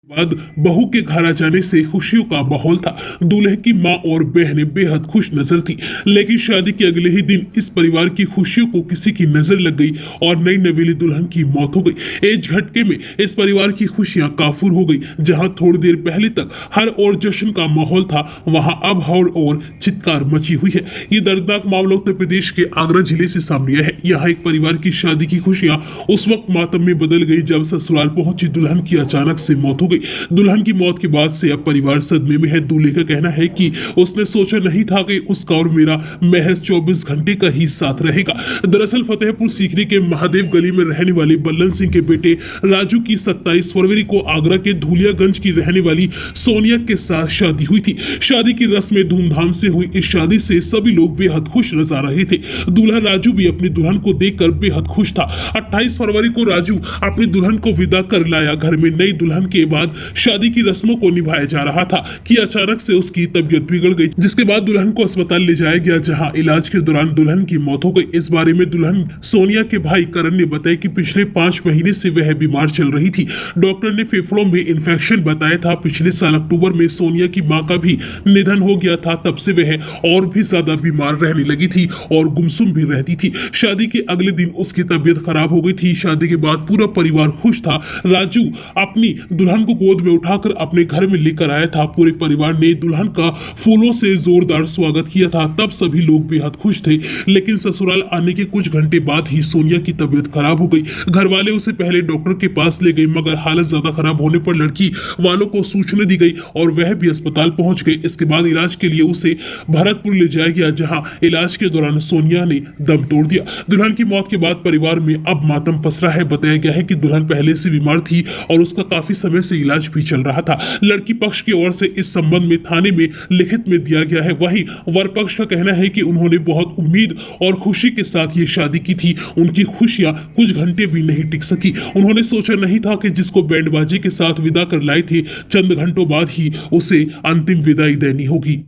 बाद बहू के घर आ जाने से खुशियों का माहौल था। दूल्हे की मां और बहनें बेहद खुश नजर थी, लेकिन शादी के अगले ही दिन इस परिवार की खुशियों को किसी की नजर लग गई और नई नवेली दुल्हन की मौत हो गई। इस झटके में इस परिवार की खुशियां काफूर हो गई। जहां थोड़ी देर पहले तक हर और जश्न का माहौल था, वहां अब हौल और चित्कार मची हुई है। ये दर्दनाक मामला उत्तर प्रदेश के आगरा जिले से सामने आया है। यहाँ एक परिवार की शादी की खुशियां उस वक्त मातम में बदल गई जब ससुराल पहुंची दुल्हन की अचानक से मौत हो गई। दुल्हन की मौत के बाद से अब परिवार सदमे में है। दूल्हे का कहना है कि उसने सोचा नहीं था कि उसका और मेरा महज 24 घंटे का ही साथ रहेगा। दरअसल फतेहपुर सीकरी के महादेव गली में रहने वाले बल्लन सिंह के बेटे राजू की 27 फरवरी को आगरा के धूलियागंज की रहने वाली सोनिया के साथ शादी हुई थी। शादी की रस्में धूमधाम से हुई। इस शादी से सभी लोग बेहद खुश नजर आ रहे थे। दूल्हा राजू भी अपनी दुल्हन को देखकर बेहद खुश था। 28 फरवरी को राजू अपनी दुल्हन को विदा कर लाया। घर में नई दुल्हन के बाद शादी की रस्मों को निभाया जा रहा था कि अचानक से उसकी तबीयत बिगड़ गई, जिसके बाद दुल्हन को अस्पताल ले जाया गया, जहां इलाज के दौरान दुल्हन की मौत हो गई। इस बारे में दुल्हन सोनिया के भाई करण ने बताया कि पिछले 5 महीने से वह बीमार चल रही थी। डॉक्टर ने फेफड़ों में इन्फेक्शन बताया था। पिछले साल अक्टूबर में सोनिया की मां का भी निधन हो गया था। तब से वह और भी ज्यादा बीमार रहने लगी थी और गुमसुम भी रहती थी। शादी के अगले दिन उसकी तबीयत खराब हो गई थी। शादी के बाद पूरा परिवार खुश था। राजू अपनी दुल्हन को गोद में उठाकर अपने घर में लेकर आया था। पूरे परिवार ने दुल्हन का फूलों से जोरदार स्वागत किया था। तब सभी लोग बेहद खुश थे, लेकिन ससुराल आने के कुछ घंटे बाद ही सोनिया की तबीयत खराब हो गई। घर वाले उसे पहले डॉक्टर के पास ले गए, मगर हालत ज्यादा खराब होने पर लड़की वालों को सूचना दी गई और वह भी अस्पताल पहुंच गए। इसके बाद इलाज के लिए उसे भरतपुर ले जाया गया, जहां इलाज के दौरान सोनिया ने दम तोड़ दिया। दुल्हन की मौत के बाद परिवार में अब मातम पसरा है। बताया गया है कि दुल्हन पहले से बीमार थी और उसका काफी समय से इलाज भी चल रहा था। लड़की पक्ष की ओर से इस संबंध में थाने में लिखित में दिया गया है। वहीं वर पक्ष का कहना है कि उन्होंने बहुत उम्मीद और खुशी के साथ ये शादी की थी। उनकी खुशियां कुछ घंटे भी नहीं टिक सकी। उन्होंने सोचा नहीं था कि जिसको बैंड बाजी के साथ विदा कर लाए थे, चंद घंटों बाद ही उसे अंतिम विदाई देनी होगी।